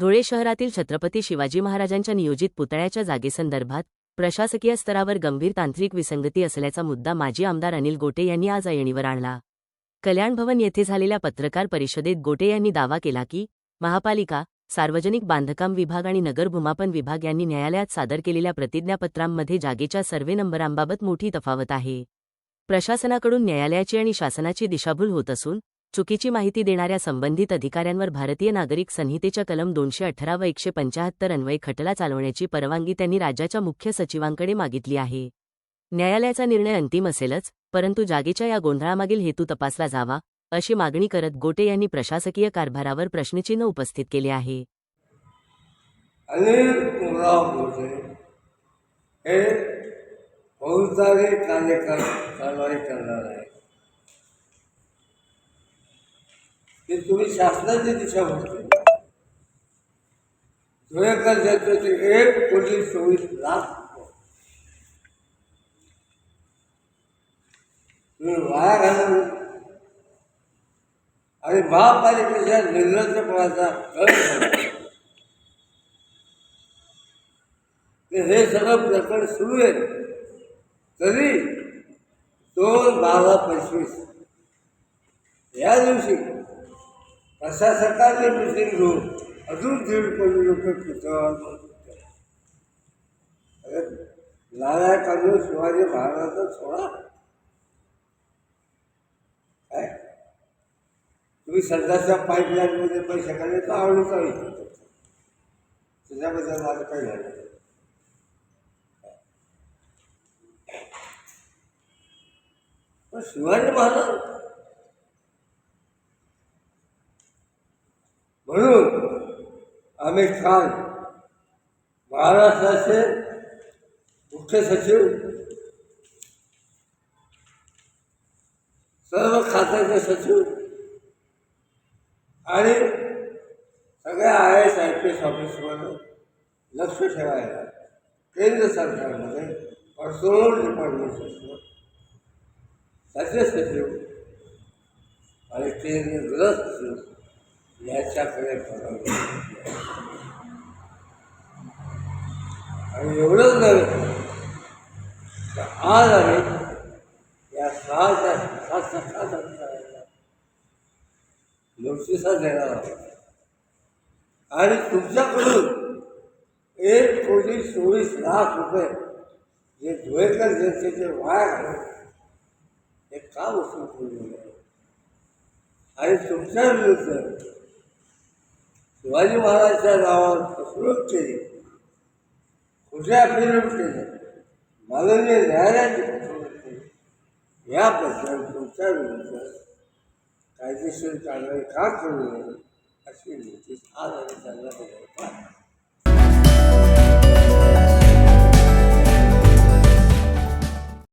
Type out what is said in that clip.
धुळे शहरातील छत्रपती शिवाजी महाराजांच्या नियोजित पुतळ्याच्या जागेसंदर्भात प्रशासकीय स्तरावर गंभीर तांत्रिक विसंगती असल्याचा मुद्दा माजी आमदार अनिल गोटे यांनी आज ऐरणीवर आणला. कल्याण भवन येथे झालेल्या पत्रकार परिषदेत गोटे यांनी दावा केला की महापालिका, सार्वजनिक बांधकाम विभाग आणि नगर भूमापन विभाग यांनी न्यायालयात सादर केलेल्या प्रतिज्ञापत्रांमध्ये जागेच्या सर्वे नंबरांबाबत मोठी तफावत आहे. प्रशासनाकडून न्यायालयाची आणि शासनाची दिशाभूल होत असून चुकीची माहिती देणाऱ्या संबंधित अधिकाऱ्यांवर भारतीय नागरिक संहितेच्या कलम 218 व 175 अन्वये खटला चालवण्याची परवानगी त्यांनी राज्याच्या मुख्य सचिवांकडे मागितली आहे. न्यायालयाचा निर्णय अंतिम असेलच, परंतु जागेच्या या गोंधळामागील हेतू तपासला जावा, अशी मागणी करत गोटे यांनी प्रशासकीय कारभारावर प्रश्नचिन्ह उपस्थित केले आहे. अनिल गोटे हे फौजदारी कारवाई करणार आहे. ते तुम्ही शासनाची दिशा होते. धुळेकर जनतेचे 1,24,00,000 तुम्ही वाया घालून आणि महापालिकेच्या निर्लज्जपणाचा हे सगळं प्रकरण सुरू आहे. तरी 2/12/25 या दिवशी प्रशासकाने मिटिंग घेऊन अजून 1.5 कोटी रुपये पुतळ्यावर नारायण शिवाजी महाराजांचा सोडा काय तुम्ही सध्याच्या पाईपलाईनमध्ये पैसे काढले तर आवडूचा विचार त्याच्याबद्दल माझं काही झालं. पण शिवाजी महाराज म्हणून आम्ही काल महाराष्ट्राचे मुख्य सचिव, सर्व खात्याचे सचिव आणि सगळ्या IAS IPS ऑफिसवर लक्ष ठेवायला केंद्र सरकारमध्ये पर्सोनल डिपार्टमेंट सचिव, राज्य सचिव आणि केंद्रीय गृह सचिव याच्याकडे परवानगी आणि एवढंच नव्हे तर आज आम्ही या 6 नोटिसा देणार आहोत आणि तुमच्याकडून 1,24,00,000 रुपये जे धुळेकर जनतेचे वाया घालून हे का वसूल केले आणि तुमच्या विरुद्ध शिवाजी महाराजांच्या नावावर फसवणूक केली, खोट्या ॲफिडेव्हिट केलं, माननीय न्यायालयाची फसवणूक केली, याबद्दल तुमच्या विरुद्ध कायदेशीर कारवाई का करू नये अशी नोटीस आज